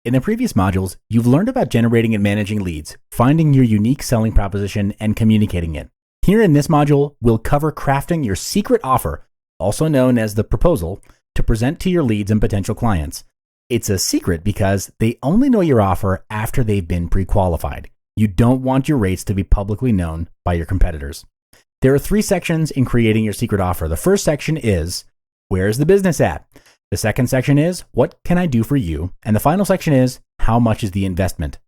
In the previous modules, you've learned about generating and managing leads, finding your unique selling proposition, and communicating it. Here in this module, we'll cover crafting your secret offer, also known as the proposal, to present to your leads and potential clients. It's a secret because they only know your offer after they've been pre-qualified. You don't want your rates to be publicly known by your competitors. There are 3 sections in creating your secret offer. The first section is, where's the business at? The second section is, what can I do for you? And the final section is, how much is the investment?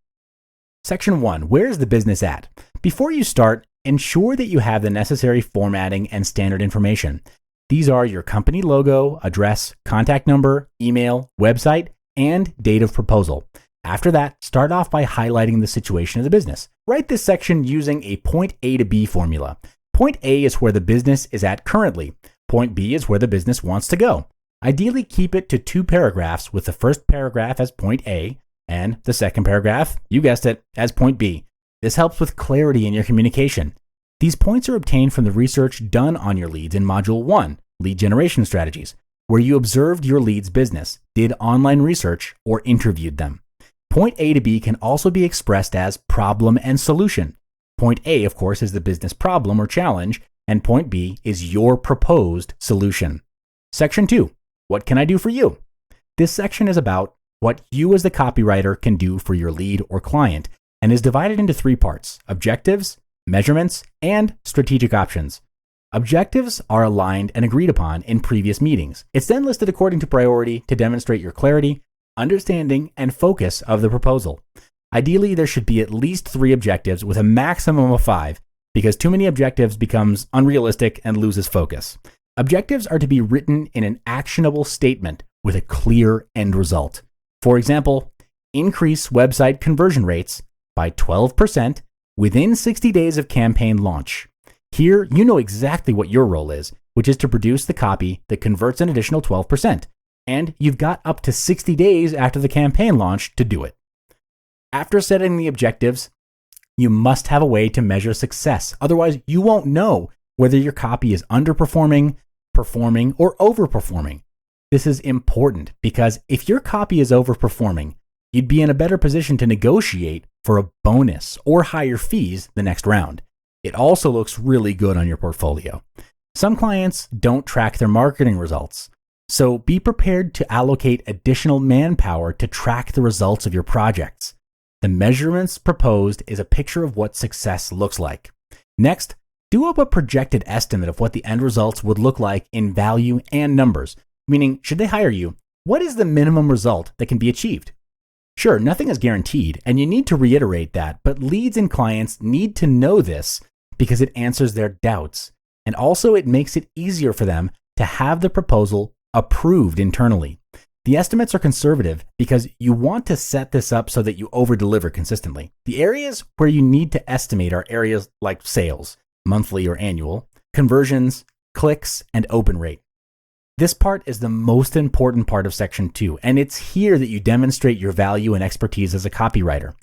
Section 1, where's the business at? Before you start, ensure that you have the necessary formatting and standard information. These are your company logo, address, contact number, email, website, and date of proposal. After that, start off by highlighting the situation of the business. Write this section using a point A to B formula. Point A is where the business is at currently. Point B is where the business wants to go. Ideally, keep it to 2 paragraphs, with the first paragraph as point A and the second paragraph, you guessed it, as point B. This helps with clarity in your communication. These points are obtained from the research done on your leads in Module 1, Lead Generation Strategies, where you observed your lead's business, did online research, or interviewed them. Point A to B can also be expressed as problem and solution. Point A, of course, is the business problem or challenge, and point B is your proposed solution. Section 2. What can I do for you? This section is about what you as the copywriter can do for your lead or client and is divided into 3 parts: objectives, measurements, and strategic options. Objectives are aligned and agreed upon in previous meetings. It's then listed according to priority to demonstrate your clarity, understanding, and focus of the proposal. Ideally, there should be at least 3 objectives with a maximum of 5, because too many objectives becomes unrealistic and loses focus. Objectives are to be written in an actionable statement with a clear end result. For example, increase website conversion rates by 12% within 60 days of campaign launch. Here, you know exactly what your role is, which is to produce the copy that converts an additional 12%. And you've got up to 60 days after the campaign launch to do it. After setting the objectives, you must have a way to measure success. Otherwise, you won't know whether your copy is underperforming, performing, or overperforming. This is important because if your copy is overperforming, you'd be in a better position to negotiate for a bonus or higher fees the next round. It also looks really good on your portfolio. Some clients don't track their marketing results, so be prepared to allocate additional manpower to track the results of your projects. The measurements proposed is a picture of what success looks like. Next, do up a projected estimate of what the end results would look like in value and numbers, meaning should they hire you, what is the minimum result that can be achieved? Sure, nothing is guaranteed, and you need to reiterate that, but leads and clients need to know this because it answers their doubts, and also it makes it easier for them to have the proposal approved internally. The estimates are conservative because you want to set this up so that you over-deliver consistently. The areas where you need to estimate are areas like sales, monthly or annual, conversions, clicks, and open rate. This part is the most important part of Section 2, and it's here that you demonstrate your value and expertise as a copywriter.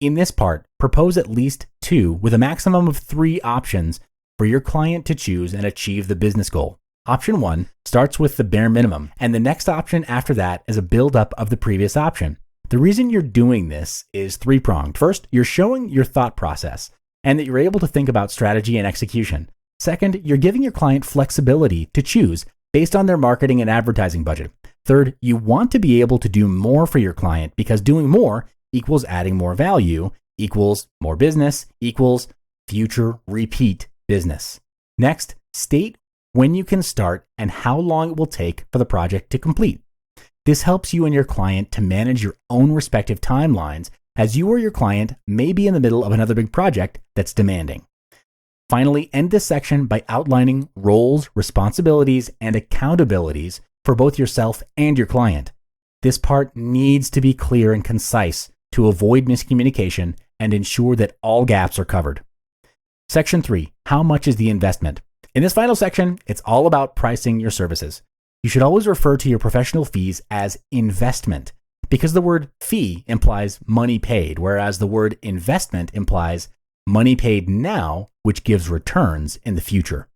In this part, propose at least 2 with a maximum of 3 options for your client to choose and achieve the business goal. Option 1 starts with the bare minimum, and the next option after that is a build-up of the previous option. The reason you're doing this is 3-pronged. First, you're showing your thought process and that you're able to think about strategy and execution. Second, you're giving your client flexibility to choose based on their marketing and advertising budget. Third, you want to be able to do more for your client because doing more equals adding more value, equals more business, equals future repeat business. Next, state when you can start and how long it will take for the project to complete. This helps you and your client to manage your own respective timelines, as you or your client may be in the middle of another big project that's demanding. Finally, end this section by outlining roles, responsibilities, and accountabilities for both yourself and your client. This part needs to be clear and concise to avoid miscommunication and ensure that all gaps are covered. Section 3, how much is the investment? In this final section, it's all about pricing your services. You should always refer to your professional fees as investment because the word fee implies money paid, whereas the word investment implies money paid now, which gives returns in the future.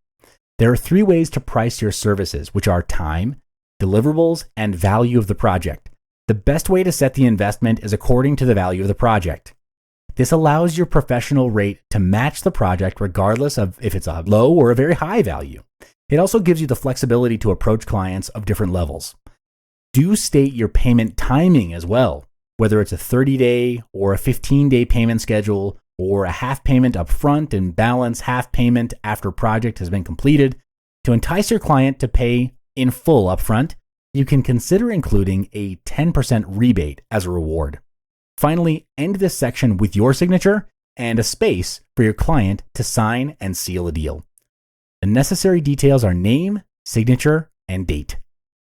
There are 3 ways to price your services, which are time, deliverables, and value of the project. The best way to set the investment is according to the value of the project. This allows your professional rate to match the project regardless of if it's a low or a very high value. It also gives you the flexibility to approach clients of different levels. Do state your payment timing as well, whether it's a 30-day or a 15-day payment schedule or a half payment up front and balance half payment after project has been completed. To entice your client to pay in full upfront, you can consider including a 10% rebate as a reward. Finally, end this section with your signature and a space for your client to sign and seal a deal. The necessary details are name, signature, and date.